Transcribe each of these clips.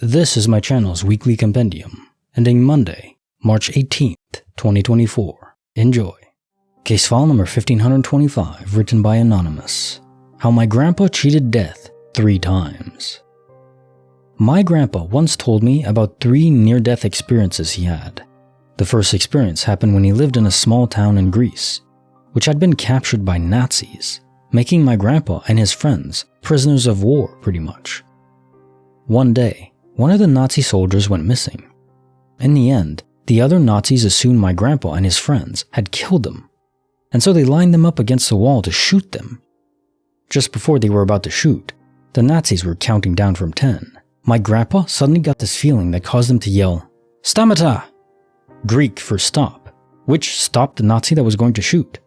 This is my channel's weekly compendium, ending Monday, March 18th, 2024. Enjoy. Case file number 1525, written by Anonymous. How my grandpa cheated death 3 times. My grandpa once told me about 3 near-death experiences he had. The first experience happened when he lived in a small town in Greece, which had been captured by Nazis, making my grandpa and his friends prisoners of war pretty much. One day, one of the Nazi soldiers went missing. In the end, the other Nazis assumed my grandpa and his friends had killed him, and so they lined them up against the wall to shoot them. Just before they were about to shoot, the Nazis were counting down from 10. My grandpa suddenly got this feeling that caused him to yell, "Stamata!" Greek for stop, which stopped the Nazi that was going to shoot.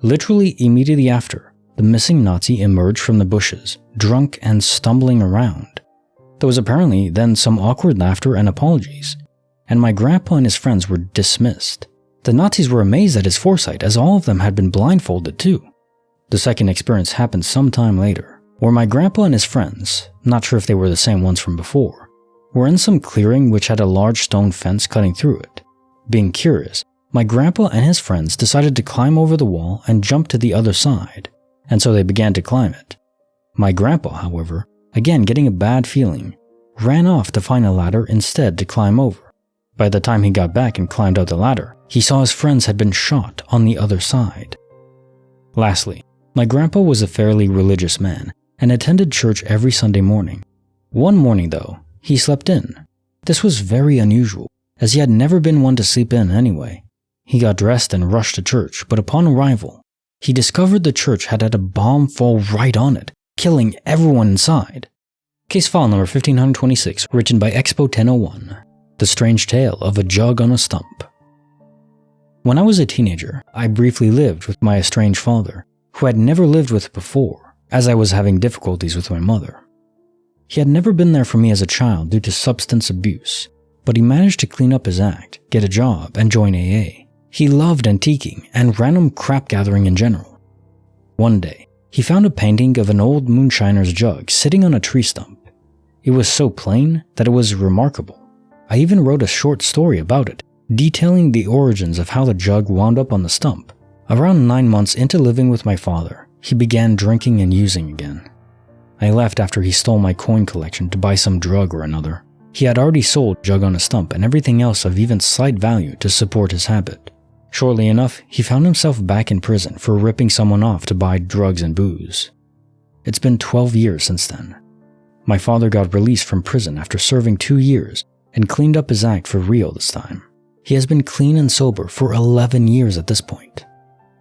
Literally immediately after, the missing Nazi emerged from the bushes, drunk and stumbling around. There was apparently then some awkward laughter and apologies, and my grandpa and his friends were dismissed. The Nazis were amazed at his foresight, as all of them had been blindfolded too. The second experience happened some time later, where my grandpa and his friends, not sure if they were the same ones from before, were in some clearing which had a large stone fence cutting through it. Being curious, my grandpa and his friends decided to climb over the wall and jump to the other side, and so they began to climb it. My grandpa, however, again getting a bad feeling, ran off to find a ladder instead to climb over. By the time he got back and climbed out the ladder, he saw his friends had been shot on the other side. Lastly, my grandpa was a fairly religious man and attended church every Sunday morning. One morning though, he slept in. This was very unusual, as he had never been one to sleep in anyway. He got dressed and rushed to church, but upon arrival, he discovered the church had had a bomb fall right on it, killing everyone inside. Case file number 1526, written by Expo 1001. The Strange Tale of a Jug on a Stump. When I was a teenager, I briefly lived with my estranged father, who I had never lived with before, as I was having difficulties with my mother. He had never been there for me as a child due to substance abuse, but he managed to clean up his act, get a job, and join AA. He loved antiquing and random crap gathering in general. One day, he found a painting of an old moonshiner's jug sitting on a tree stump. It was so plain that it was remarkable. I even wrote a short story about it, detailing the origins of how the jug wound up on the stump. Around 9 months into living with my father, he began drinking and using again. I left after he stole my coin collection to buy some drug or another. He had already sold Jug on a Stump and everything else of even slight value to support his habit. Shortly enough, he found himself back in prison for ripping someone off to buy drugs and booze. It's been 12 years since then. My father got released from prison after serving 2 years and cleaned up his act for real this time. He has been clean and sober for 11 years at this point.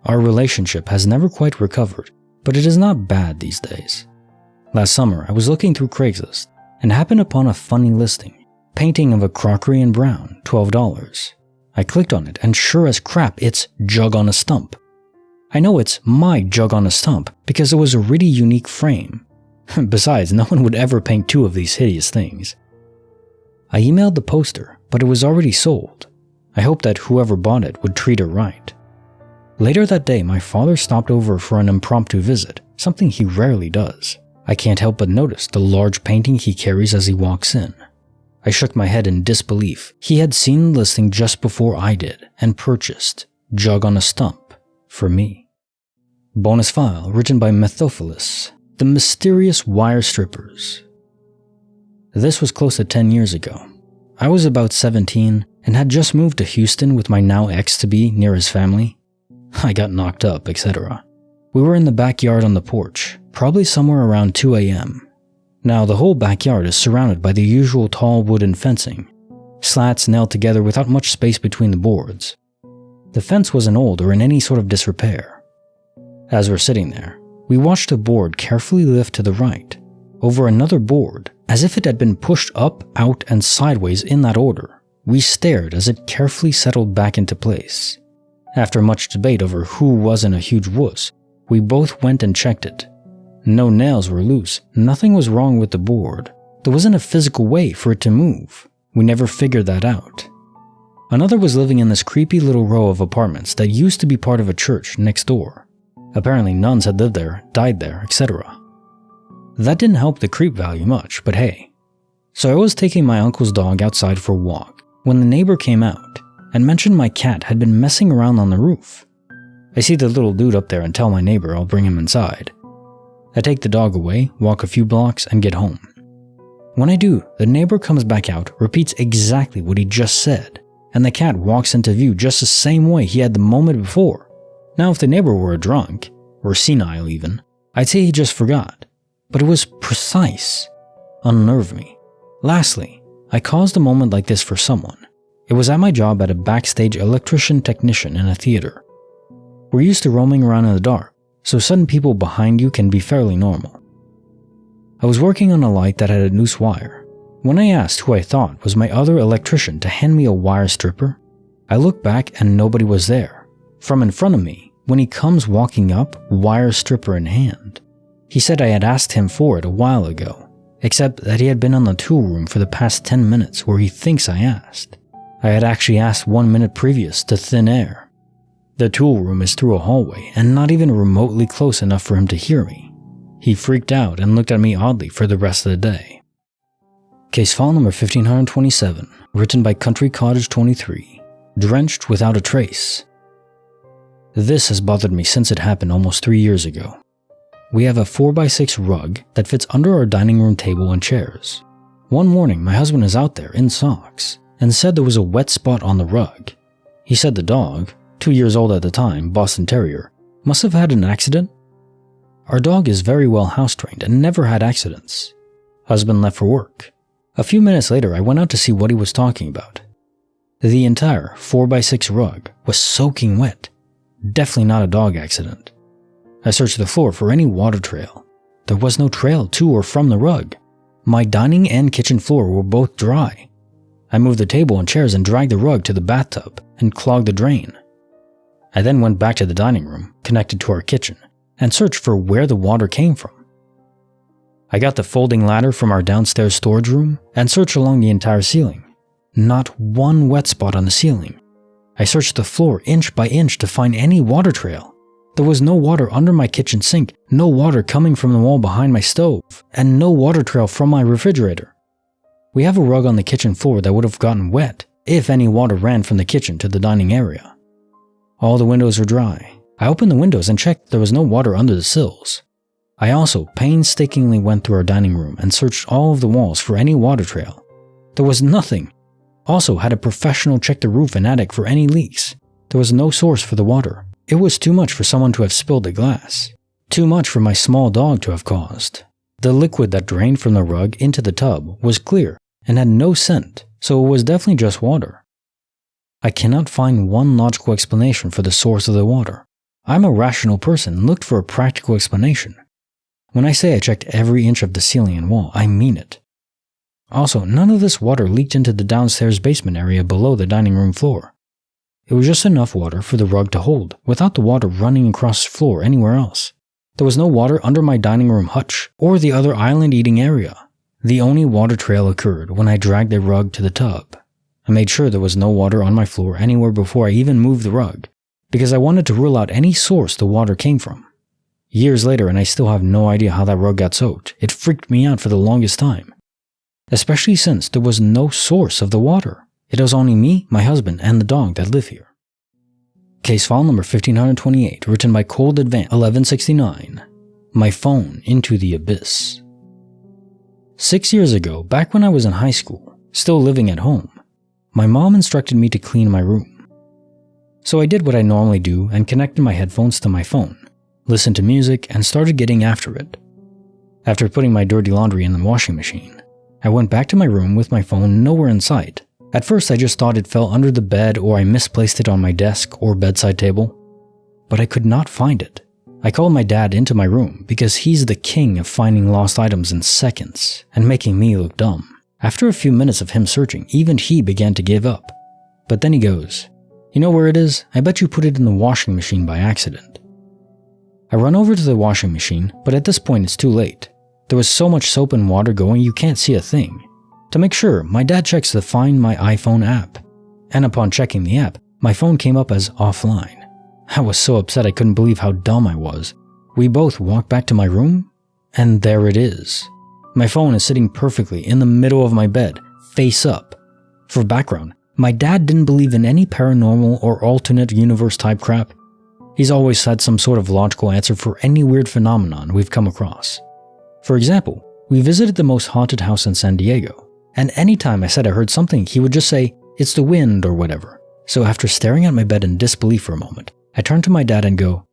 Our relationship has never quite recovered, but it is not bad these days. Last summer, I was looking through Craigslist and happened upon a funny listing. Painting of a crockery in brown, $12. I clicked on it and sure as crap, it's Jug on a Stump. I know it's my Jug on a Stump because it was a really unique frame. Besides, no one would ever paint 2 of these hideous things. I emailed the poster, but it was already sold. I hoped that whoever bought it would treat her right. Later that day, my father stopped over for an impromptu visit, something he rarely does. I can't help but notice the large painting he carries as he walks in. I shook my head in disbelief. He had seen the listing just before I did and purchased Jug on a Stump for me. Bonus file written by Methophilus. The Mysterious Wire Strippers. This was close to 10 years ago. I was about 17 and had just moved to Houston with my now ex-to-be near his family. I got knocked up, etc. We were in the backyard on the porch, probably somewhere around 2 a.m. Now, the whole backyard is surrounded by the usual tall wooden fencing, slats nailed together without much space between the boards. The fence wasn't old or in any sort of disrepair. As we're sitting there, we watched a board carefully lift to the right, over another board, as if it had been pushed up, out, and sideways in that order. We stared as it carefully settled back into place. After much debate over who wasn't a huge wuss, we both went and checked it. No nails were loose, nothing was wrong with the board. There wasn't a physical way for it to move. We never figured that out. Another was living in this creepy little row of apartments that used to be part of a church next door. Apparently nuns had lived there, died there, etc. That didn't help the creep value much, but hey. So I was taking my uncle's dog outside for a walk when the neighbor came out and mentioned my cat had been messing around on the roof. I see the little dude up there and tell my neighbor I'll bring him inside. I take the dog away, walk a few blocks, and get home. When I do, the neighbor comes back out, repeats exactly what he just said, and the cat walks into view just the same way he had the moment before. Now, if the neighbor were a drunk, or senile even, I'd say he just forgot. But it was precise. Unnerved me. Lastly, I caused a moment like this for someone. It was at my job at a backstage electrician technician in a theater. We're used to roaming around in the dark, so sudden people behind you can be fairly normal. I was working on a light that had a loose wire. When I asked who I thought was my other electrician to hand me a wire stripper, I looked back and nobody was there. From in front of me, when he comes walking up, wire stripper in hand. He said I had asked him for it a while ago, except that he had been on the tool room for the past 10 minutes where he thinks I asked. I had actually asked 1 minute previous to thin air. The tool room is through a hallway and not even remotely close enough for him to hear me. He freaked out and looked at me oddly for the rest of the day. Case file number 1527, written by Country Cottage 23, Drenched without a trace. This has bothered me since it happened almost 3 years ago. We have a 4x6 rug that fits under our dining room table and chairs. One morning, my husband is out there in socks and said there was a wet spot on the rug. He said the dog, 2 years old at the time, Boston Terrier, must have had an accident. Our dog is very well house-trained and never had accidents. Husband left for work. A few minutes later, I went out to see what he was talking about. The entire 4x6 rug was soaking wet. Definitely not a dog accident. I searched the floor for any water trail. There was no trail to or from the rug. My dining and kitchen floor were both dry. I moved the table and chairs and dragged the rug to the bathtub and clogged the drain. I then went back to the dining room, connected to our kitchen, and searched for where the water came from. I got the folding ladder from our downstairs storage room and searched along the entire ceiling. Not one wet spot on the ceiling. I searched the floor inch by inch to find any water trail. There was no water under my kitchen sink, no water coming from the wall behind my stove, and no water trail from my refrigerator. We have a rug on the kitchen floor that would have gotten wet if any water ran from the kitchen to the dining area. All the windows were dry. I opened the windows and checked there was no water under the sills. I also painstakingly went through our dining room and searched all of the walls for any water trail. There was nothing. Also had a professional check the roof and attic for any leaks. There was no source for the water. It was too much for someone to have spilled the glass. Too much for my small dog to have caused. The liquid that drained from the rug into the tub was clear and had no scent, so it was definitely just water. I cannot find one logical explanation for the source of the water. I'm a rational person and looked for a practical explanation. When I say I checked every inch of the ceiling and wall, I mean it. Also, none of this water leaked into the downstairs basement area below the dining room floor. It was just enough water for the rug to hold, without the water running across the floor anywhere else. There was no water under my dining room hutch or the other island eating area. The only water trail occurred when I dragged the rug to the tub. I made sure there was no water on my floor anywhere before I even moved the rug, because I wanted to rule out any source the water came from. Years later, and I still have no idea how that rug got soaked. It freaked me out for the longest time. Especially since there was no source of the water. It was only me, my husband, and the dog that live here. Case file number 1528, written by Cold Advance 1169. My phone into the abyss. 6 years ago, back when I was in high school, still living at home, my mom instructed me to clean my room. So I did what I normally do and connected my headphones to my phone, listened to music, and started getting after it. After putting my dirty laundry in the washing machine, I went back to my room with my phone nowhere in sight. At first I just thought it fell under the bed or I misplaced it on my desk or bedside table, but I could not find it. I called my dad into my room because he's the king of finding lost items in seconds and making me look dumb. After a few minutes of him searching, even he began to give up. But then he goes, "You know where it is? I bet you put it in the washing machine by accident." I run over to the washing machine, but at this point it's too late. There was so much soap and water going you can't see a thing. To make sure, my dad checks the Find My iPhone app. And upon checking the app, my phone came up as offline. I was so upset I couldn't believe how dumb I was. We both walked back to my room, and there it is. My phone is sitting perfectly in the middle of my bed, face up. For background, my dad didn't believe in any paranormal or alternate universe type crap. He's always had some sort of logical answer for any weird phenomenon we've come across. For example, we visited the most haunted house in San Diego, and anytime I said I heard something, he would just say, "It's the wind," or whatever. So after staring at my bed in disbelief for a moment, I turned to my dad and go,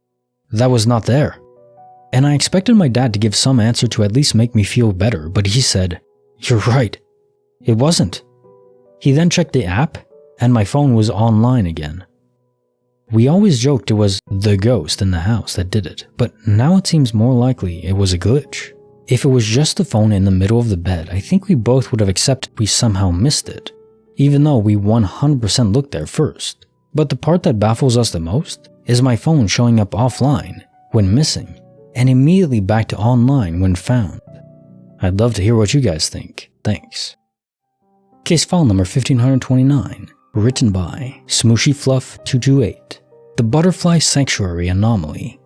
"That was not there." And I expected my dad to give some answer to at least make me feel better, but he said, "You're right. It wasn't." He then checked the app, and my phone was online again. We always joked it was the ghost in the house that did it, but now it seems more likely it was a glitch. If it was just the phone in the middle of the bed, I think we both would have accepted we somehow missed it, even though we 100% looked there first. But the part that baffles us the most is my phone showing up offline when missing, and immediately back to online when found. I'd love to hear what you guys think. Thanks. Case file number 1529, written by SmooshyFluff228, The Butterfly Sanctuary Anomaly.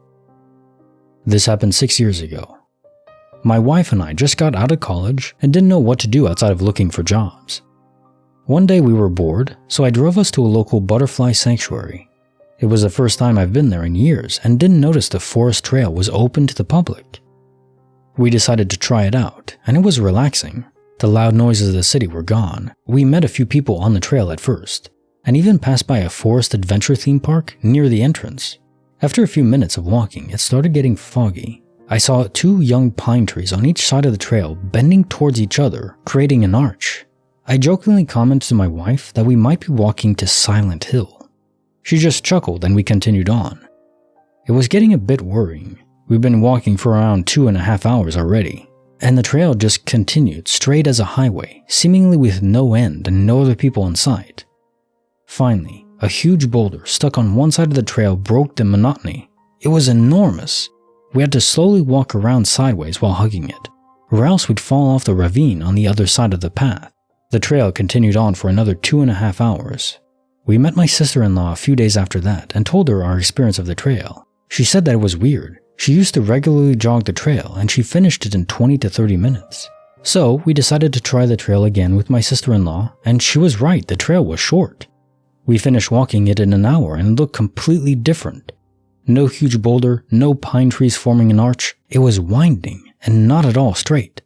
This happened 6 years ago. My wife and I just got out of college and didn't know what to do outside of looking for jobs. One day we were bored, so I drove us to a local butterfly sanctuary. It was the first time I've been there in years and didn't notice the forest trail was open to the public. We decided to try it out, and it was relaxing. The loud noises of the city were gone. We met a few people on the trail at first, and even passed by a forest adventure theme park near the entrance. After a few minutes of walking, it started getting foggy. I saw 2 young pine trees on each side of the trail bending towards each other, creating an arch. I jokingly commented to my wife that we might be walking to Silent Hill. She just chuckled and we continued on. It was getting a bit worrying. We've been walking for around 2.5 hours already, and the trail just continued straight as a highway, seemingly with no end and no other people in sight. Finally, a huge boulder stuck on one side of the trail broke the monotony. It was enormous. We had to slowly walk around sideways while hugging it, or else we'd fall off the ravine on the other side of the path. The trail continued on for another 2.5 hours. We met my sister-in-law a few days after that and told her our experience of the trail. She said that it was weird. She used to regularly jog the trail and she finished it in 20 to 30 minutes. So we decided to try the trail again with my sister-in-law, and she was right, the trail was short. We finished walking it in an hour and it looked completely different. No huge boulder, no pine trees forming an arch. It was winding and not at all straight.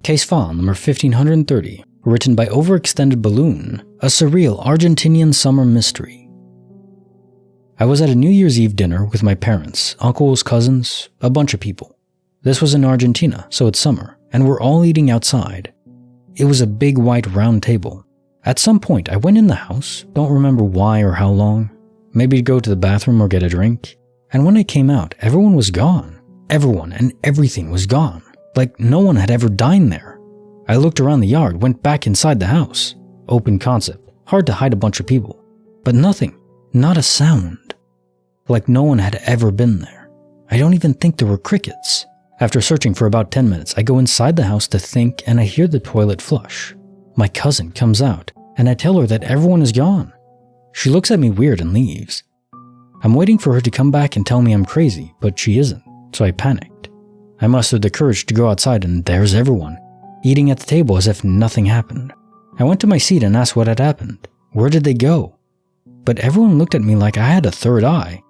Case file number 1530, written by Overextended Balloon, a surreal Argentinian summer mystery. I was at a New Year's Eve dinner with my parents, uncles, cousins, a bunch of people. This was in Argentina, so it's summer, and we're all eating outside. It was a big white round table. At some point, I went in the house, don't remember why or how long, maybe to go to the bathroom or get a drink, and when I came out, everyone was gone. Everyone and everything was gone, like no one had ever dined there. I looked around the yard, went back inside the house. Open concept, hard to hide a bunch of people, but nothing, not a sound. Like no one had ever been there. I don't even think there were crickets. After searching for about 10 minutes, I go inside the house to think and I hear the toilet flush. My cousin comes out and I tell her that everyone is gone. She looks at me weird and leaves. I'm waiting for her to come back and tell me I'm crazy, but she isn't, so I panicked. I mustered the courage to go outside and there's everyone, eating at the table as if nothing happened. I went to my seat and asked what had happened. Where did they go? But everyone looked at me like I had a third eye.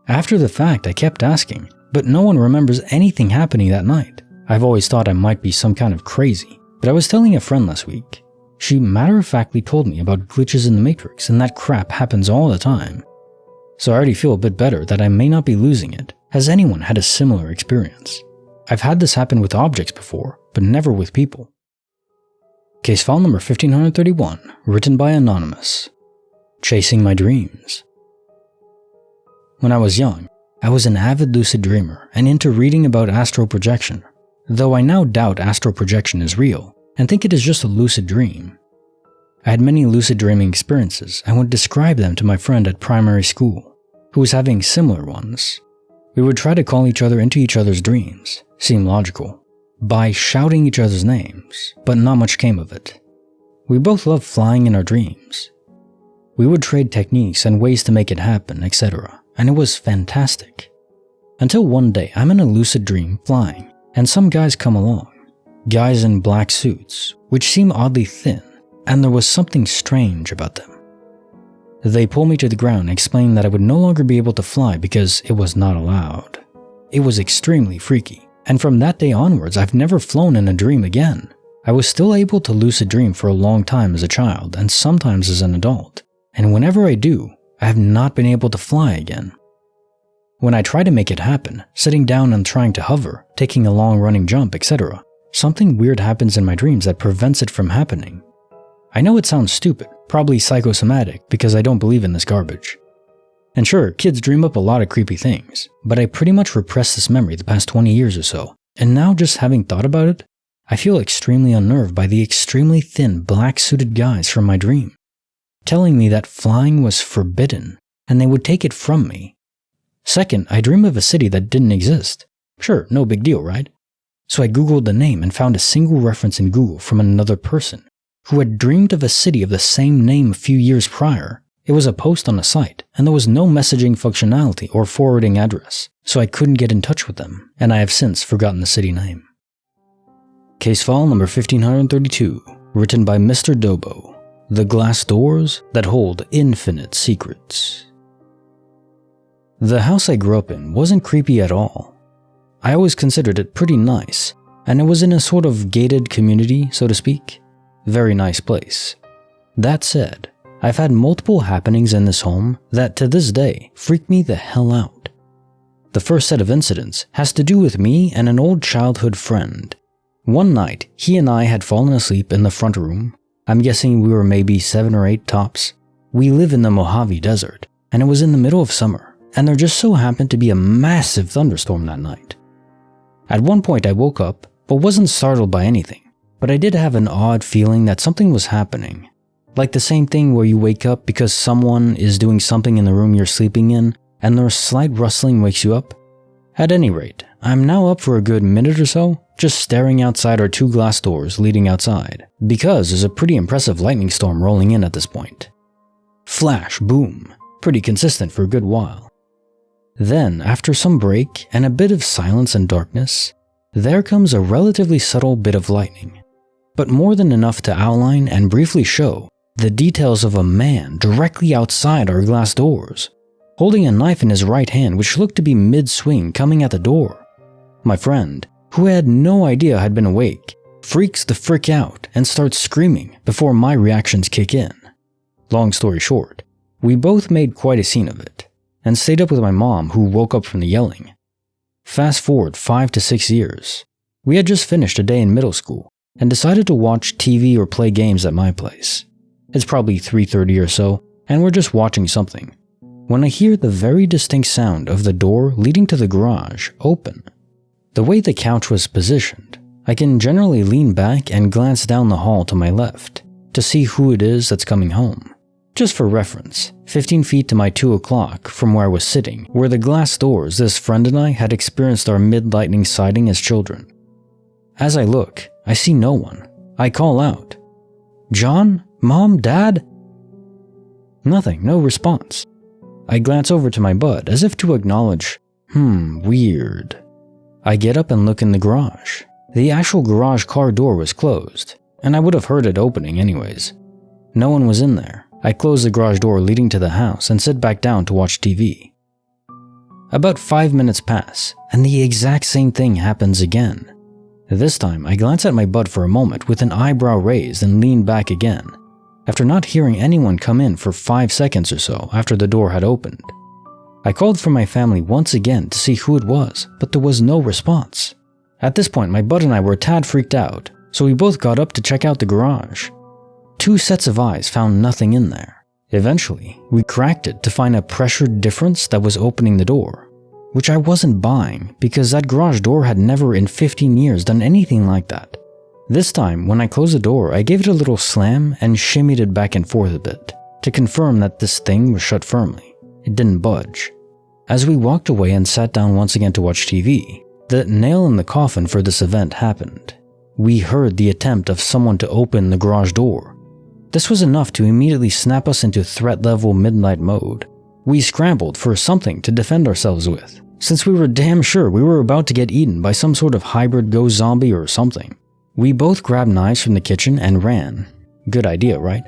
After the fact, I kept asking, but no one remembers anything happening that night. I've always thought I might be some kind of crazy, but I was telling a friend last week. She matter-of-factly told me about glitches in the Matrix and that crap happens all the time. So I already feel a bit better that I may not be losing it. Has anyone had a similar experience? I've had this happen with objects before, but never with people. Case file number 1531, written by Anonymous. Chasing my dreams. When I was young, I was an avid lucid dreamer and into reading about astral projection, though I now doubt astral projection is real and think it is just a lucid dream. I had many lucid dreaming experiences and would describe them to my friend at primary school, who was having similar ones. We would try to call each other into each other's dreams, seem logical, by shouting each other's names, but not much came of it. We both loved flying in our dreams. We would trade techniques and ways to make it happen, etc., and it was fantastic. Until one day I'm in a lucid dream flying, and some guys come along. guys in black suits, which seem oddly thin, and there was something strange about them. They pulled me to the ground and explained that I would no longer be able to fly because it was not allowed. It was extremely freaky, and from that day onwards I've never flown in a dream again. I was still able to lucid dream for a long time as a child and sometimes as an adult, and whenever I do, I have not been able to fly again. When I try to make it happen, sitting down and trying to hover, taking a long running jump, etc., something weird happens in my dreams that prevents it from happening. I know it sounds stupid, probably psychosomatic because I don't believe in this garbage. And sure, kids dream up a lot of creepy things, but I pretty much repressed this memory the past 20 years or so, and now just having thought about it, I feel extremely unnerved by the extremely thin black-suited guys from my dream, telling me that flying was forbidden and they would take it from me. Second, I dream of a city that didn't exist. Sure, no big deal, right? So I googled the name and found a single reference in Google from another person who had dreamed of a city of the same name a few years prior. It was a post on a site, and there was no messaging functionality or forwarding address, so I couldn't get in touch with them, and I have since forgotten the city name. Case file number 1532, written by Mr. Dobo. The glass doors that hold infinite secrets. The house I grew up in wasn't creepy at all. I always considered it pretty nice, and it was in a sort of gated community, so to speak. Very nice place. That said, I've had multiple happenings in this home that to this day freak me the hell out. The first set of incidents has to do with me and an old childhood friend. One night, he and I had fallen asleep in the front room. I'm guessing we were maybe 7 or 8 tops. We live in the Mojave Desert, and it was in the middle of summer, and there just so happened to be a massive thunderstorm that night. At one point I woke up, but wasn't startled by anything, but I did have an odd feeling that something was happening. Like the same thing where you wake up because someone is doing something in the room you're sleeping in, and their slight rustling wakes you up. At any rate, I'm now up for a good minute or so, just staring outside our 2 glass doors leading outside, because there's a pretty impressive lightning storm rolling in at this point. Flash, boom, pretty consistent for a good while. Then, after some break and a bit of silence and darkness, there comes a relatively subtle bit of lightning, but more than enough to outline and briefly show the details of a man directly outside our glass doors, holding a knife in his right hand which looked to be mid-swing coming at the door. My friend, who I had no idea had been awake, freaks the frick out and starts screaming before my reactions kick in. Long story short, we both made quite a scene of it, and stayed up with my mom who woke up from the yelling. Fast forward 5 to 6 years, we had just finished a day in middle school and decided to watch TV or play games at my place. It's probably 3:30 or so, and we're just watching something, when I hear the very distinct sound of the door leading to the garage open. The way the couch was positioned, I can generally lean back and glance down the hall to my left to see who it is that's coming home. Just for reference, 15 feet to my 2 o'clock from where I was sitting were the glass doors this friend and I had experienced our mid-lightning sighting as children. As I look, I see no one. I call out, "John? Mom? Dad?" Nothing, no response. I glance over to my bud as if to acknowledge, weird. I get up and look in the garage. The actual garage car door was closed, and I would have heard it opening anyways. No one was in there. I close the garage door leading to the house and sit back down to watch TV. About 5 minutes pass, and the exact same thing happens again. This time, I glance at my bud for a moment with an eyebrow raised and lean back again, after not hearing anyone come in for 5 seconds or so after the door had opened. I called for my family once again to see who it was, but there was no response. At this point, my bud and I were a tad freaked out, so we both got up to check out the garage. 2 sets of eyes found nothing in there. Eventually, we cracked it to find a pressure difference that was opening the door, which I wasn't buying because that garage door had never in 15 years done anything like that. This time, when I closed the door, I gave it a little slam and shimmied it back and forth a bit to confirm that this thing was shut firmly. It didn't budge. As we walked away and sat down once again to watch TV, the nail in the coffin for this event happened. We heard the attempt of someone to open the garage door. This was enough to immediately snap us into threat level midnight mode. We scrambled for something to defend ourselves with, since we were damn sure we were about to get eaten by some sort of hybrid ghost zombie or something. We both grabbed knives from the kitchen and ran. Good idea, right?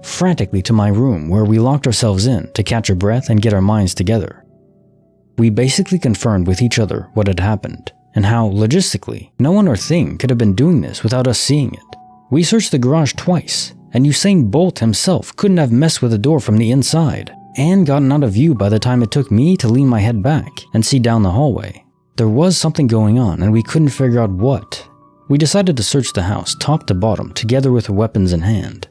Frantically to my room where we locked ourselves in to catch our breath and get our minds together. We basically confirmed with each other what had happened and how, logistically, no one or thing could have been doing this without us seeing it. We searched the garage twice, and Usain Bolt himself couldn't have messed with the door from the inside and gotten out of view by the time it took me to lean my head back and see down the hallway. There was something going on and we couldn't figure out what. We decided to search the house top to bottom together with weapons in hand.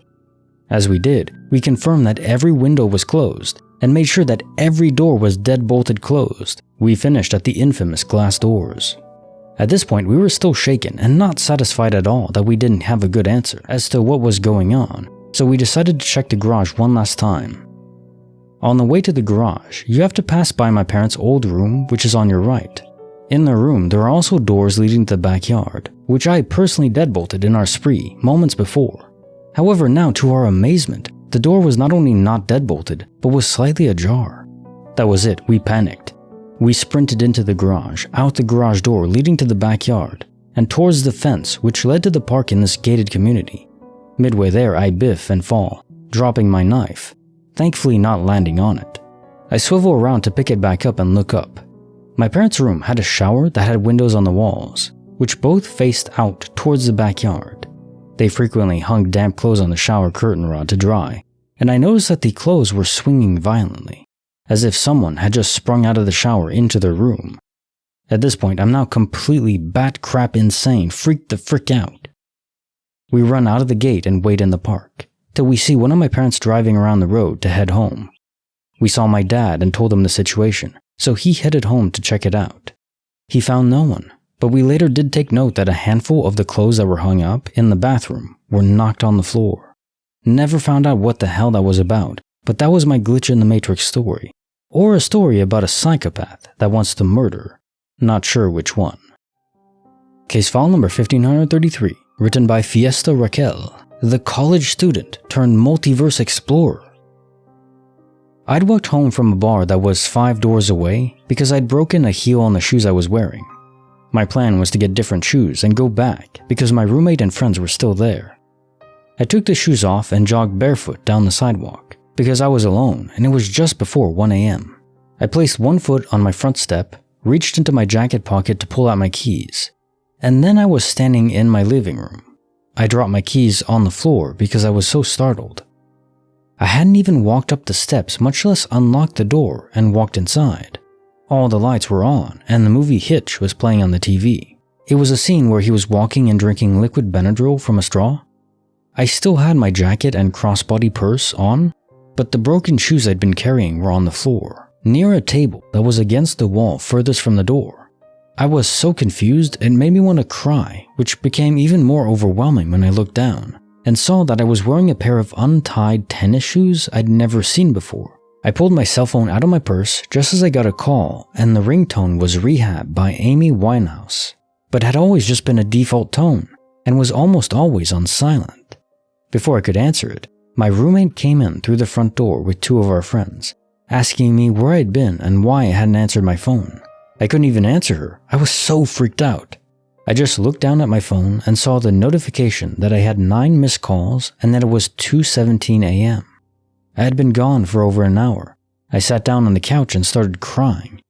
As we did, we confirmed that every window was closed and made sure that every door was dead-bolted closed. We finished at the infamous glass doors. At this point, we were still shaken and not satisfied at all that we didn't have a good answer as to what was going on, so we decided to check the garage one last time. On the way to the garage, you have to pass by my parents' old room, which is on your right. In the room, there are also doors leading to the backyard, which I personally deadbolted in our spree moments before. However, now to our amazement, the door was not only not deadbolted, but was slightly ajar. That was it, we panicked. We sprinted into the garage, out the garage door leading to the backyard, and towards the fence which led to the park in this gated community. Midway there, I biff and fall, dropping my knife, thankfully not landing on it. I swivel around to pick it back up and look up. My parents' room had a shower that had windows on the walls, which both faced out towards the backyard. They frequently hung damp clothes on the shower curtain rod to dry, and I noticed that the clothes were swinging violently, as if someone had just sprung out of the shower into their room. At this point, I'm now completely bat-crap insane, freaked the frick out. We run out of the gate and wait in the park, till we see one of my parents driving around the road to head home. We saw my dad and told him the situation, so he headed home to check it out. He found no one, but we later did take note that a handful of the clothes that were hung up in the bathroom were knocked on the floor. Never found out what the hell that was about, but that was my glitch in the Matrix story. Or a story about a psychopath that wants to murder. Not sure which one. Case file number 1533, written by Fiesta Raquel, the college student turned multiverse explorer. I'd walked home from a bar that was 5 doors away because I'd broken a heel on the shoes I was wearing. My plan was to get different shoes and go back because my roommate and friends were still there. I took the shoes off and jogged barefoot down the sidewalk because I was alone and it was just before 1 a.m. I placed one foot on my front step, reached into my jacket pocket to pull out my keys, and then I was standing in my living room. I dropped my keys on the floor because I was so startled. I hadn't even walked up the steps, much less unlocked the door and walked inside. All the lights were on, and the movie Hitch was playing on the TV. It was a scene where he was walking and drinking liquid Benadryl from a straw. I still had my jacket and crossbody purse on, but the broken shoes I'd been carrying were on the floor, near a table that was against the wall furthest from the door. I was so confused it made me want to cry, which became even more overwhelming when I looked down and saw that I was wearing a pair of untied tennis shoes I'd never seen before. I pulled my cell phone out of my purse just as I got a call, and the ringtone was Rehab by Amy Winehouse, but had always just been a default tone and was almost always on silent. Before I could answer it, my roommate came in through the front door with 2 of our friends, asking me where I'd been and why I hadn't answered my phone. I couldn't even answer her. I was so freaked out. I just looked down at my phone and saw the notification that I had 9 missed calls and that it was 2:17 a.m. I had been gone for over an hour. I sat down on the couch and started crying.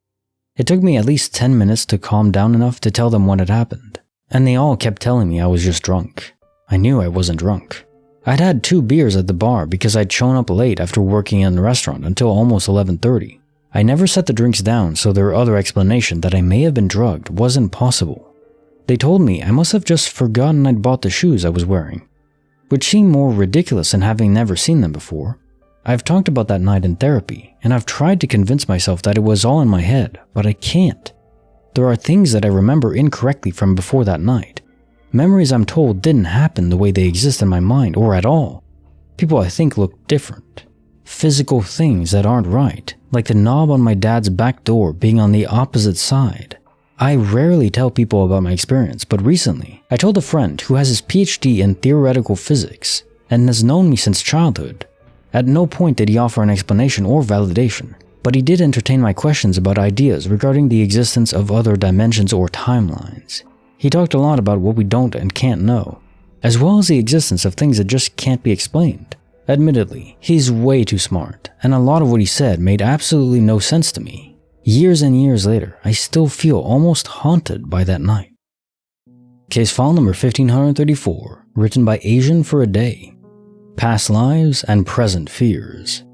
It took me at least 10 minutes to calm down enough to tell them what had happened, and they all kept telling me I was just drunk. I knew I wasn't drunk. I'd had 2 beers at the bar because I'd shown up late after working in the restaurant until almost 11:30. I never set the drinks down, so their other explanation that I may have been drugged wasn't possible. They told me I must have just forgotten I'd bought the shoes I was wearing, which seemed more ridiculous than having never seen them before. I've talked about that night in therapy, and I've tried to convince myself that it was all in my head, but I can't. There are things that I remember incorrectly from before that night. Memories I'm told didn't happen the way they exist in my mind or at all. People I think look different. Physical things that aren't right, like the knob on my dad's back door being on the opposite side. I rarely tell people about my experience, but recently, I told a friend who has his PhD in theoretical physics and has known me since childhood. At no point did he offer an explanation or validation, but he did entertain my questions about ideas regarding the existence of other dimensions or timelines. He talked a lot about what we don't and can't know, as well as the existence of things that just can't be explained. Admittedly, he's way too smart, and a lot of what he said made absolutely no sense to me. Years and years later, I still feel almost haunted by that night. Case file number 1534, written by Asian for a Day. Past Lives and Present Fears.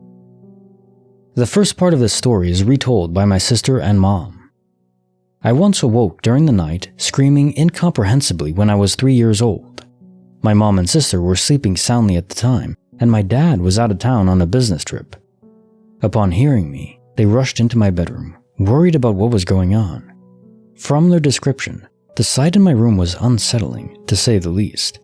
The first part of this story is retold by my sister and mom. I once awoke during the night, screaming incomprehensibly when I was 3 years old. My mom and sister were sleeping soundly at the time, and my dad was out of town on a business trip. Upon hearing me, they rushed into my bedroom, worried about what was going on. From their description, the sight in my room was unsettling, to say the least.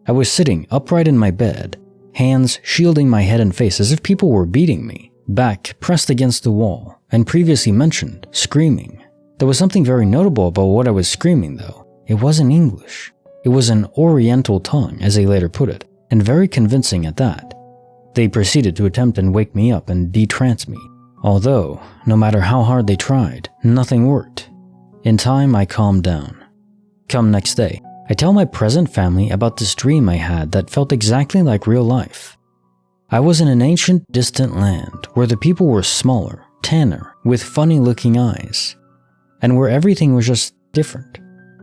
I was sitting upright in my bed, hands shielding my head and face as if people were beating me, back pressed against the wall, and previously mentioned, screaming. There was something very notable about what I was screaming though. It wasn't English. It was an Oriental tongue, as they later put it, and very convincing at that. They proceeded to attempt and wake me up and detrance me, although, no matter how hard they tried, nothing worked. In time, I calmed down. Come next day, I tell my present family about this dream I had that felt exactly like real life. I was in an ancient, distant land where the people were smaller, tanner, with funny-looking eyes, and where everything was just different.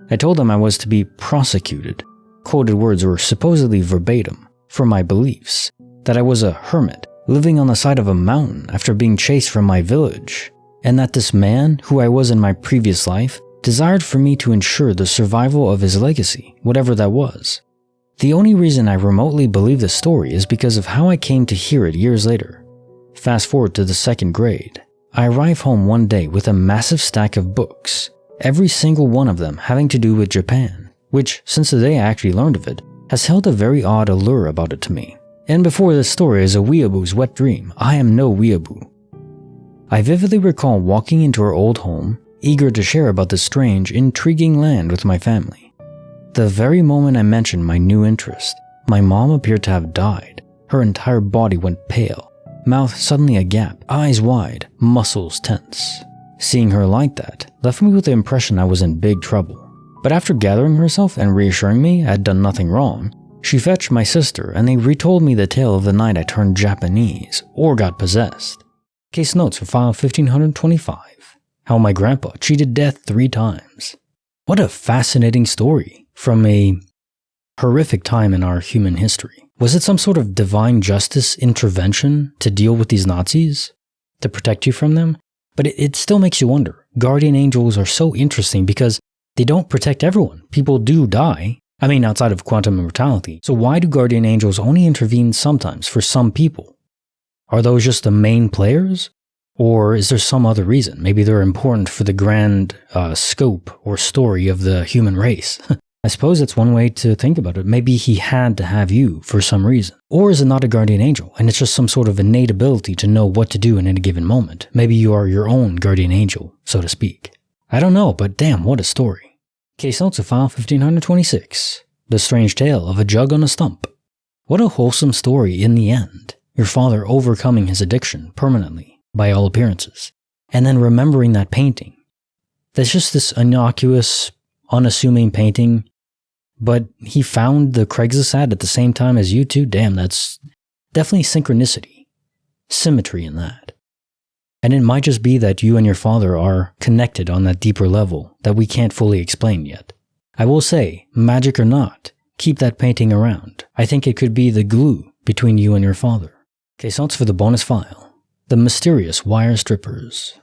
I told them I was to be prosecuted. Quoted words were supposedly verbatim, for my beliefs, that I was a hermit living on the side of a mountain after being chased from my village, and that this man, who I was in my previous life, desired for me to ensure the survival of his legacy, whatever that was. The only reason I remotely believe the story is because of how I came to hear it years later. Fast forward to the 2nd grade. I arrive home one day with a massive stack of books, every single one of them having to do with Japan, which, since the day I actually learned of it, has held a very odd allure about it to me. And before this story is a weeaboo's wet dream, I am no weeaboo. I vividly recall walking into our old home, eager to share about this strange, intriguing land with my family. The very moment I mentioned my new interest, my mom appeared to have died. Her entire body went pale, mouth suddenly agape, eyes wide, muscles tense. Seeing her like that left me with the impression I was in big trouble. But after gathering herself and reassuring me I had done nothing wrong, she fetched my sister and they retold me the tale of the night I turned Japanese or got possessed. Case notes for file 1525. How my grandpa cheated death 3 times. What a fascinating story from a horrific time in our human history. Was it some sort of divine justice intervention to deal with these Nazis? To protect you from them? But it still makes you wonder. Guardian angels are so interesting because they don't protect everyone. People do die. I mean, outside of quantum immortality. So why do guardian angels only intervene sometimes for some people? Are those just the main players? Or is there some other reason? Maybe they're important for the grand scope or story of the human race. I suppose that's one way to think about it. Maybe he had to have you for some reason. Or is it not a guardian angel and it's just some sort of innate ability to know what to do in any given moment? Maybe you are your own guardian angel, so to speak. I don't know, but damn, what a story. Case notes of file 1526. The strange tale of a jug on a stump. What a wholesome story in the end. Your father overcoming his addiction permanently, by all appearances, and then remembering that painting. That's just this innocuous, unassuming painting, but he found the Craigslist ad at the same time as you two. Damn, that's definitely synchronicity, symmetry in that. And it might just be that you and your father are connected on that deeper level that we can't fully explain yet. I will say, magic or not, keep that painting around. I think it could be the glue between you and your father. Case notes for the bonus file. The mysterious wire strippers.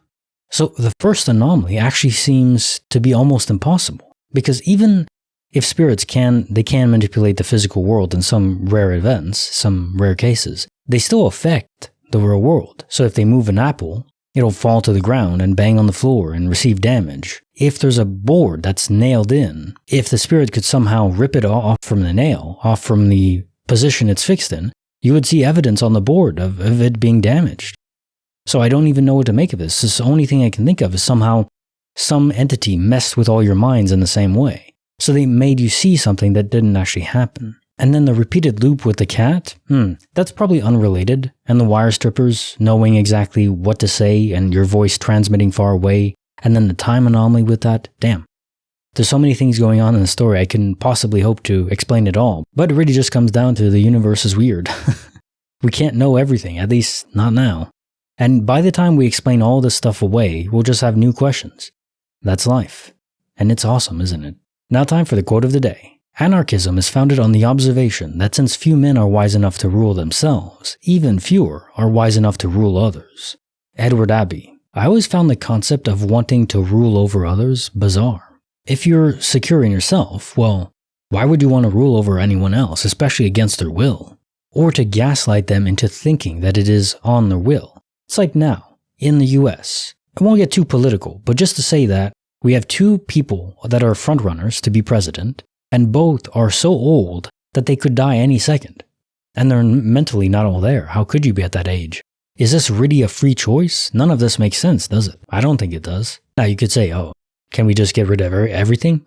So the first anomaly actually seems to be almost impossible, because even if spirits can manipulate the physical world in some rare events, some rare cases, they still affect the real world. So if they move an apple, it'll fall to the ground and bang on the floor and receive damage. If there's a board that's nailed in, if the spirit could somehow rip it off from the nail, off from the position it's fixed in, you would see evidence on the board of it being damaged. So I don't even know what to make of this. The only thing I can think of is somehow some entity messed with all your minds in the same way. So they made you see something that didn't actually happen. And then the repeated loop with the cat? That's probably unrelated. And the wire strippers knowing exactly what to say and your voice transmitting far away. And then the time anomaly with that? Damn. There's so many things going on in the story, I couldn't possibly hope to explain it all, but it really just comes down to the universe is weird. We can't know everything, at least not now. And by the time we explain all this stuff away, we'll just have new questions. That's life. And it's awesome, isn't it? Now time for the quote of the day. Anarchism is founded on the observation that since few men are wise enough to rule themselves, even fewer are wise enough to rule others. Edward Abbey. I always found the concept of wanting to rule over others bizarre. If you're secure in yourself, well, why would you want to rule over anyone else, especially against their will? Or to gaslight them into thinking that it is on their will. It's like now, in the US. I won't get too political, but just to say that we have two people that are frontrunners to be president, and both are so old that they could die any second. And they're mentally not all there. How could you be at that age? Is this really a free choice? None of this makes sense, does it? I don't think it does. Now you could say, oh, can we just get rid of everything?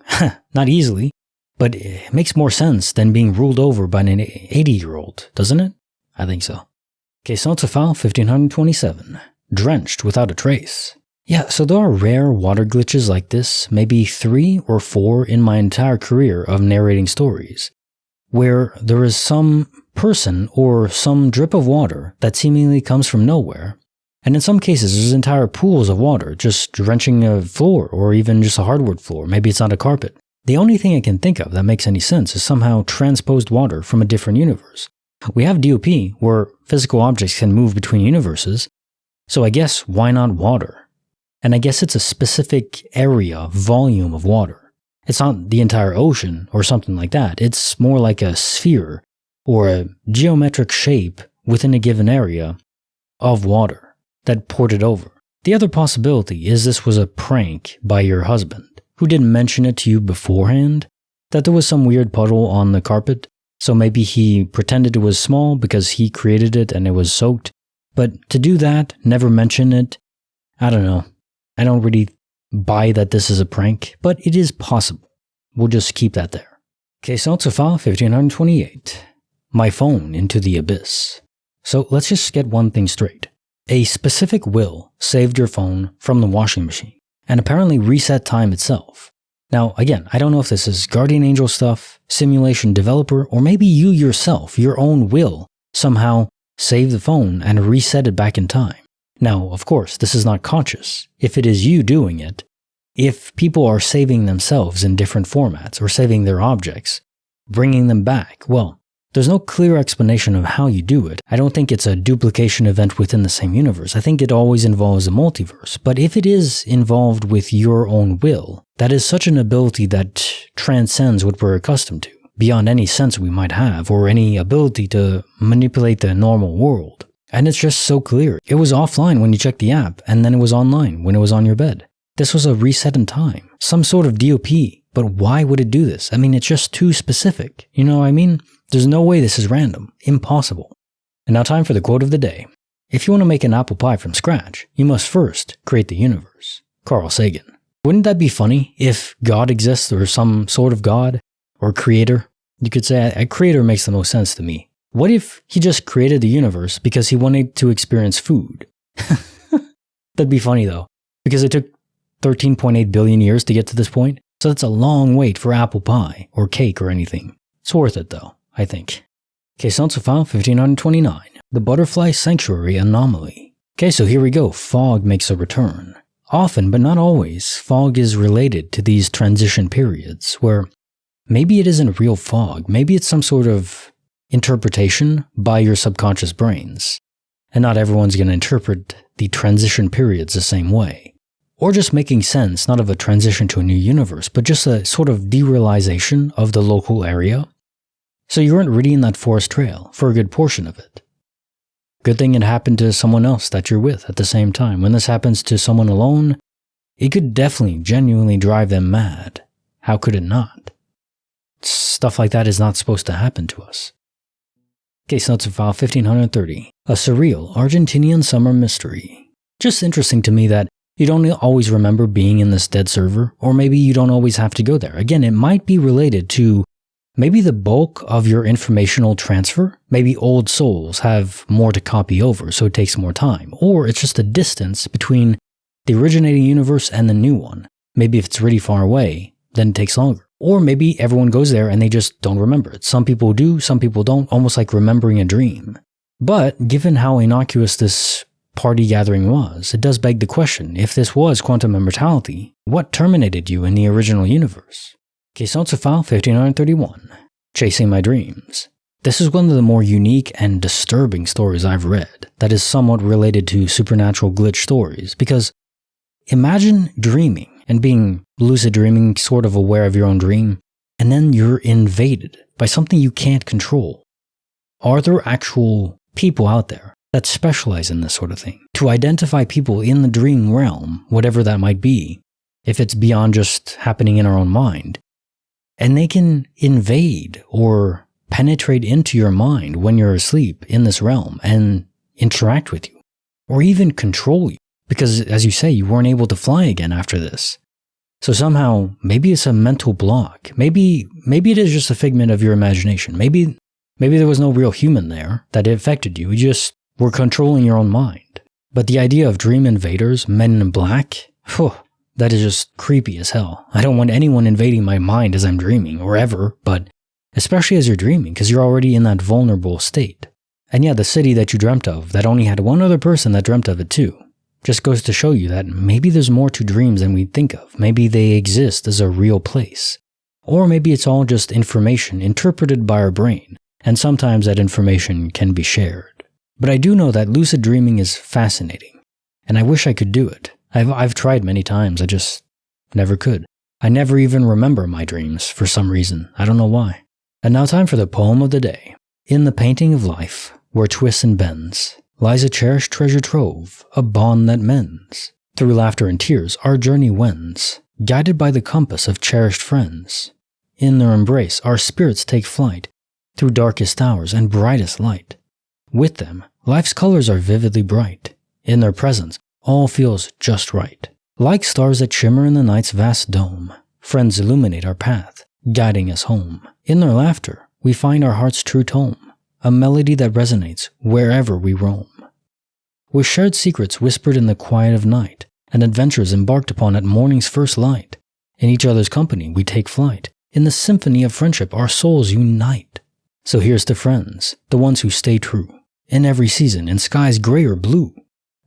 Not easily. But it makes more sense than being ruled over by an 80-year-old, doesn't it? I think so. Quezon file 1527. Drenched without a trace. Yeah, so there are rare water glitches like this, maybe 3 or 4 in my entire career of narrating stories, where there is some person or some drip of water that seemingly comes from nowhere, and in some cases there's entire pools of water just drenching a floor or even just a hardwood floor, maybe it's not a carpet. The only thing I can think of that makes any sense is somehow transposed water from a different universe. We have DOP, where physical objects can move between universes, so I guess why not water? And I guess it's a specific area, volume of water. It's not the entire ocean or something like that. It's more like a sphere or a geometric shape within a given area of water that ported over. The other possibility is this was a prank by your husband, who didn't mention it to you beforehand, that there was some weird puddle on the carpet, so maybe he pretended it was small because he created it and it was soaked. But to do that, never mention it, I don't know. I don't really buy that this is a prank, but it is possible. We'll just keep that there. Quezon file 1528. My phone into the abyss. So let's just get one thing straight. A specific will saved your phone from the washing machine, and apparently reset time itself. Now, again, I don't know if this is guardian angel stuff, simulation developer, or maybe you yourself, your own will, somehow save the phone and reset it back in time. Now, of course, this is not conscious. If it is you doing it, if people are saving themselves in different formats or saving their objects, bringing them back, well, there's no clear explanation of how you do it. I don't think it's a duplication event within the same universe. I think it always involves a multiverse. But if it is involved with your own will, that is such an ability that transcends what we're accustomed to, beyond any sense we might have or any ability to manipulate the normal world. And it's just so clear. It was offline when you checked the app, and then it was online when it was on your bed. This was a reset in time, some sort of DOP. But why would it do this? I mean, it's just too specific. You know what I mean? There's no way this is random. Impossible. And now time for the quote of the day. If you want to make an apple pie from scratch, you must first create the universe. Carl Sagan. Wouldn't that be funny if God exists or some sort of God or creator? You could say a creator makes the most sense to me. What if he just created the universe because he wanted to experience food? That'd be funny though, because it took 13.8 billion years to get to this point. So that's a long wait for apple pie or cake or anything. It's worth it though, I think. Quezon file 1529. The Butterfly Sanctuary Anomaly. Okay, so here we go. Fog makes a return. Often, but not always, fog is related to these transition periods where maybe it isn't real fog. Maybe it's some sort of interpretation by your subconscious brains. And not everyone's going to interpret the transition periods the same way. Or just making sense, not of a transition to a new universe, but just a sort of derealization of the local area. So you weren't really in that forest trail for a good portion of it. Good thing it happened to someone else that you're with at the same time. When this happens to someone alone, it could definitely genuinely drive them mad. How could it not? Stuff like that is not supposed to happen to us. Quezon file 1530. A surreal Argentinian summer mystery. Just interesting to me that you don't always remember being in this dead server, or maybe you don't always have to go there. Again, it might be related to maybe the bulk of your informational transfer. Maybe old souls have more to copy over, so it takes more time. Or it's just the distance between the originating universe and the new one. Maybe if it's really far away, then it takes longer. Or maybe everyone goes there and they just don't remember it. Some people do, some people don't, almost like remembering a dream. But given how innocuous this party gathering was, it does beg the question, if this was quantum immortality, what terminated you in the original universe? Case notes of file 1531, Chasing My Dreams. This is one of the more unique and disturbing stories I've read that is somewhat related to supernatural glitch stories, because imagine dreaming and being lucid dreaming, sort of aware of your own dream, and then you're invaded by something you can't control. Are there actual people out there that specialize in this sort of thing? To identify people in the dream realm, whatever that might be, if it's beyond just happening in our own mind, and they can invade or penetrate into your mind when you're asleep in this realm and interact with you, or even control you. Because, as you say, you weren't able to fly again after this. So somehow, maybe it's a mental block. Maybe it is just a figment of your imagination. Maybe there was no real human there that it affected you. You just were controlling your own mind. But the idea of dream invaders, men in black, that is just creepy as hell. I don't want anyone invading my mind as I'm dreaming, or ever, but especially as you're dreaming, because you're already in that vulnerable state. And yeah, the city that you dreamt of, that only had one other person that dreamt of it too, just goes to show you that maybe there's more to dreams than we think of. Maybe they exist as a real place. Or maybe it's all just information interpreted by our brain, and sometimes that information can be shared. But I do know that lucid dreaming is fascinating, and I wish I could do it. I've tried many times, I just never could. I never even remember my dreams for some reason. I don't know why. And now time for the poem of the day. In the painting of life, where twists and bends, lies a cherished treasure trove, a bond that mends. Through laughter and tears our journey wends, guided by the compass of cherished friends. In their embrace our spirits take flight, through darkest hours and brightest light. With them life's colors are vividly bright, in their presence all feels just right. Like stars that shimmer in the night's vast dome, friends illuminate our path, guiding us home. In their laughter we find our heart's true tone, a melody that resonates wherever we roam. With shared secrets whispered in the quiet of night, and adventures embarked upon at morning's first light, in each other's company we take flight. In the symphony of friendship our souls unite. So here's to friends, the ones who stay true, in every season, in skies gray or blue.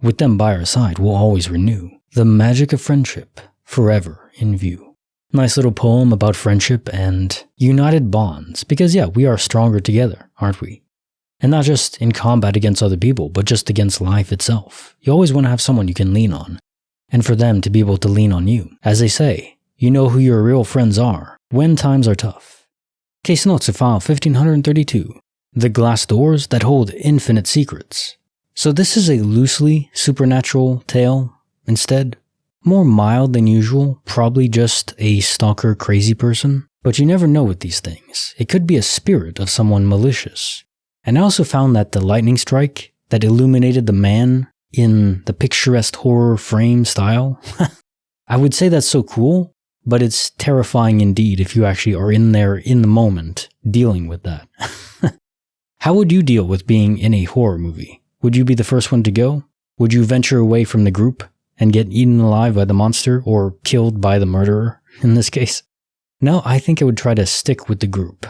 With them by our side we'll always renew the magic of friendship, forever in view. Nice little poem about friendship and united bonds, because yeah, we are stronger together, aren't we? And not just in combat against other people, but just against life itself. You always want to have someone you can lean on, and for them to be able to lean on you. As they say, you know who your real friends are when times are tough. Case notes of file 1532, the glass doors that hold infinite secrets. So this is a loosely supernatural tale instead. More mild than usual, probably just a stalker crazy person. But you never know with these things. It could be a spirit of someone malicious. And I also found that the lightning strike that illuminated the man in the picturesque horror frame style, I would say that's so cool, but it's terrifying indeed if you actually are in there in the moment dealing with that. How would you deal with being in a horror movie? Would you be the first one to go? Would you venture away from the group and get eaten alive by the monster or killed by the murderer in this case? No, I think I would try to stick with the group.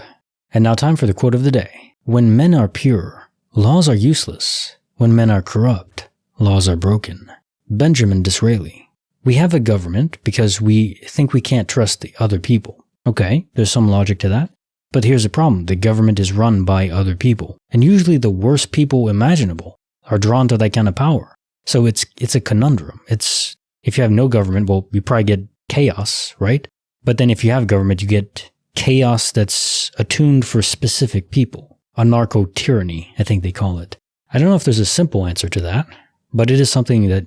And now time for the quote of the day. When men are pure, laws are useless. When men are corrupt, laws are broken. Benjamin Disraeli. We have a government because we think we can't trust the other people. Okay, there's some logic to that. But here's the problem. The government is run by other people. And usually the worst people imaginable are drawn to that kind of power. So it's a conundrum. If you have no government, well, you probably get chaos, right? But then if you have government, you get chaos that's attuned for specific people. Anarcho-tyranny, I think they call it. I don't know if there's a simple answer to that, but it is something that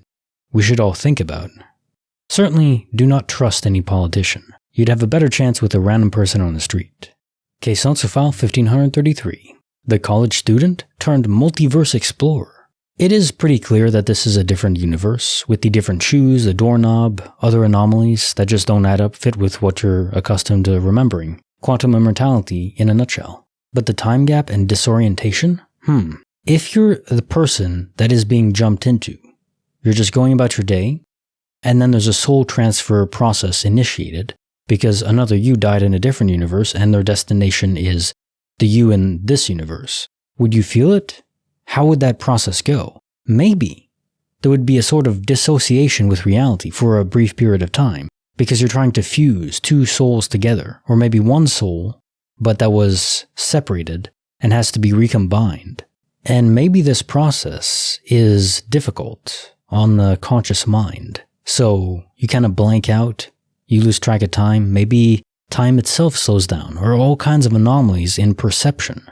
we should all think about. Certainly, do not trust any politician. You'd have a better chance with a random person on the street. Case notes of file 1533. The college student turned multiverse explorer. It is pretty clear that this is a different universe, with the different shoes, the doorknob, other anomalies that just don't add up, fit with what you're accustomed to remembering. Quantum immortality in a nutshell. But the time gap and disorientation? If you're the person that is being jumped into, you're just going about your day, and then there's a soul transfer process initiated, because another you died in a different universe and their destination is the you in this universe. Would you feel it? How would that process go? Maybe there would be a sort of dissociation with reality for a brief period of time, because you're trying to fuse two souls together, or maybe one soul, but that was separated and has to be recombined. And maybe this process is difficult on the conscious mind. So you kind of blank out, you lose track of time, maybe time itself slows down, or all kinds of anomalies in perception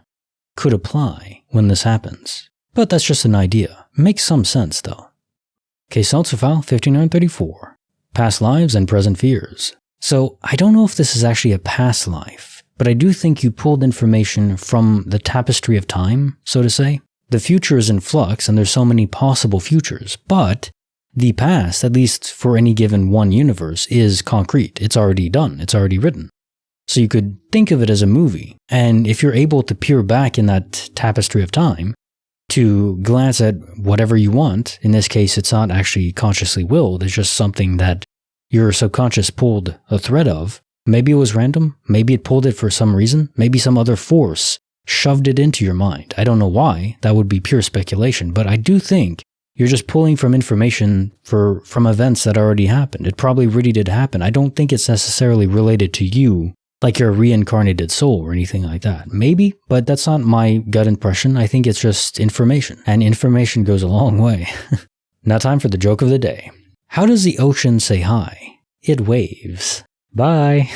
could apply when this happens. But that's just an idea. Makes some sense though. Case also file 5934. Past lives and present fears. So I don't know if this is actually a past life, but I do think you pulled information from the tapestry of time, so to say. The future is in flux and there's so many possible futures, but the past, at least for any given one universe, is concrete. It's already done. It's already written. So you could think of it as a movie, and if you're able to peer back in that tapestry of time to glance at whatever you want, in this case it's not actually consciously willed, it's just something that your subconscious pulled a thread of. Maybe it was random, maybe it pulled it for some reason, maybe some other force shoved it into your mind. I don't know why, that would be pure speculation, but I do think you're just pulling from information from events that already happened. It probably really did happen. I don't think it's necessarily related to you, like you're a reincarnated soul or anything like that. Maybe, but that's not my gut impression. I think it's just information, and information goes a long way. Now time for the joke of the day. How does the ocean say hi? It waves. Bye.